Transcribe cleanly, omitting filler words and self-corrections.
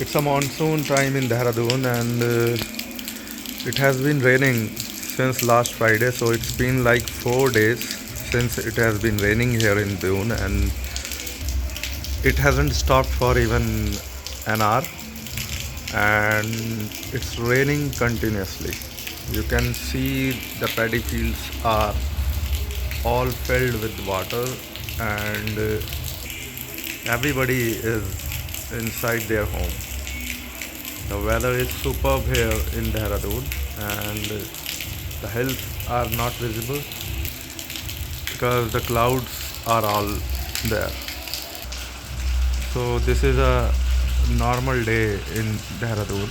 It's a monsoon time in Dehradun, and it has been raining since last Friday, so it's been like 4 days since it has been raining here in Dune, and it hasn't stopped for even an hour, and it's raining continuously. You can see the paddy fields are all filled with water, and everybody is inside their home. The weather is superb here in Dehradun, and the hills are not visible because the clouds are all there. So this is a normal day in Dehradun.